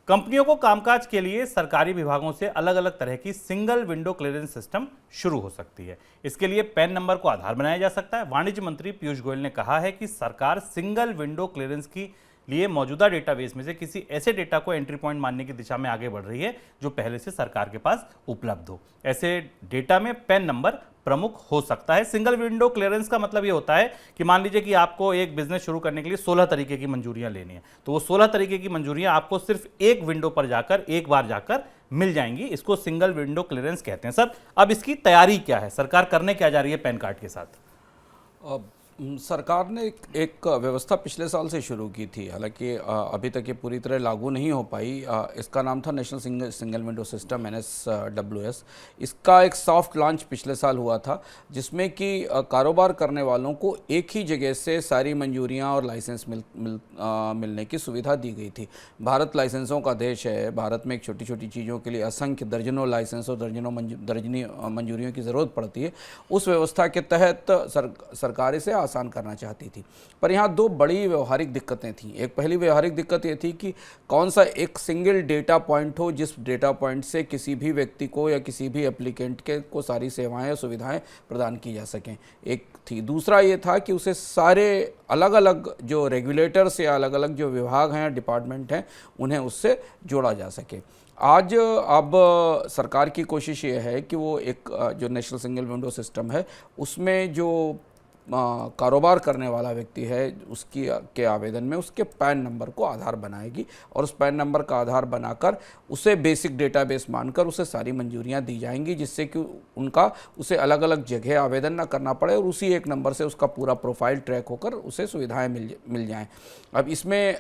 कंपनियों को कामकाज के लिए सरकारी विभागों से अलग अलग तरह की सिंगल विंडो क्लियरेंस सिस्टम शुरू हो सकती है। इसके लिए पैन नंबर को आधार बनाया जा सकता है। वाणिज्य मंत्री पीयूष गोयल ने कहा है कि सरकार सिंगल विंडो क्लियरेंस की लिए मौजूदा डेटाबेस में से किसी ऐसे डेटा को एंट्री पॉइंट मानने की दिशा में आगे बढ़ रही है जो पहले से सरकार के पास उपलब्ध हो। ऐसे डेटा में पैन नंबर प्रमुख हो सकता है। सिंगल विंडो क्लियरेंस का मतलब ये होता है कि मान लीजिए कि आपको एक बिजनेस शुरू करने के लिए 16 तरीके की मंजूरियां लेनी है, तो वो 16 तरीके की मंजूरियां आपको सिर्फ एक विंडो पर जाकर एक बार जाकर मिल जाएंगी। इसको सिंगल विंडो क्लियरेंस कहते हैं। सर, अब इसकी तैयारी क्या है, सरकार करने क्या जा रही है पैन कार्ड के साथ? सरकार ने एक व्यवस्था पिछले साल से शुरू की थी, हालांकि अभी तक ये पूरी तरह लागू नहीं हो पाई। इसका नाम था national single window system NSWS। इसका एक सॉफ्ट लॉन्च पिछले साल हुआ था, जिसमें कि कारोबार करने वालों को एक ही जगह से सारी मंजूरियां और लाइसेंस मिलने की सुविधा दी गई थी। भारत लाइसेंसों का देश है। भारत में एक छोटी छोटी चीज़ों के लिए असंख्य दर्जनों लाइसेंस और दर्जनी मंजूरियों की ज़रूरत पड़ती है। उस व्यवस्था के तहत सरकार इसे आसान करना चाहती थी, पर यहाँ दो बड़ी व्यवहारिक दिक्कतें थीं। एक पहली व्यवहारिक दिक्कत ये थी कि कौन सा एक सिंगल डेटा पॉइंट हो जिस डेटा पॉइंट से किसी भी व्यक्ति को या किसी भी एप्लीकेंट को सारी सेवाएं और सुविधाएं प्रदान की जा सकें, एक थी। दूसरा ये था कि उसे सारे अलग अलग जो रेगुलेटर्स या अलग अलग जो विभाग हैं, डिपार्टमेंट हैं, उन्हें उससे जोड़ा जा सके। आज अब सरकार की कोशिश ये है कि वो एक जो नेशनल सिंगल विंडो सिस्टम है उसमें जो कारोबार करने वाला व्यक्ति है उसकी के आवेदन में उसके पैन नंबर को आधार बनाएगी और उस पैन नंबर का आधार बनाकर उसे बेसिक डेटाबेस मानकर उसे सारी मंजूरियां दी जाएंगी, जिससे कि उसे अलग अलग जगह आवेदन ना करना पड़े और उसी एक नंबर से उसका पूरा प्रोफाइल ट्रैक होकर उसे सुविधाएं मिल जाएं। अब इसमें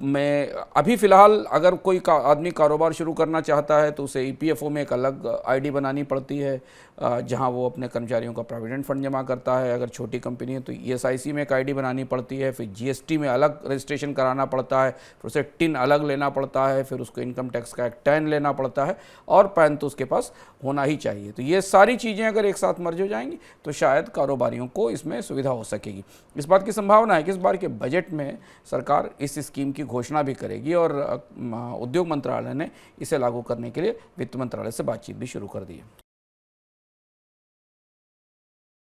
मैं अभी फ़िलहाल अगर कोई आदमी कारोबार शुरू करना चाहता है तो उसे EPFO में एक अलग ID बनानी पड़ती है, जहां वो अपने कर्मचारियों का प्रोविडेंट फंड जमा करता है। अगर छोटी कंपनी है तो ESIC में एक ID बनानी पड़ती है, फिर GST में अलग रजिस्ट्रेशन कराना पड़ता है, फिर उसे टिन अलग लेना पड़ता है, फिर उसको इनकम टैक्स का एक टैन लेना पड़ता है और पैन तो उसके पास होना ही चाहिए। तो ये सारी चीज़ें अगर एक साथ मर्ज हो जाएंगी तो शायद कारोबारियों को इसमें सुविधा हो सकेगी। इस बात की संभावना है कि इस बार के बजट में सरकार इस स्कीम की घोषणा भी करेगी और उद्योग मंत्रालय ने इसे लागू करने के लिए वित्त मंत्रालय से बातचीत भी शुरू कर दी है।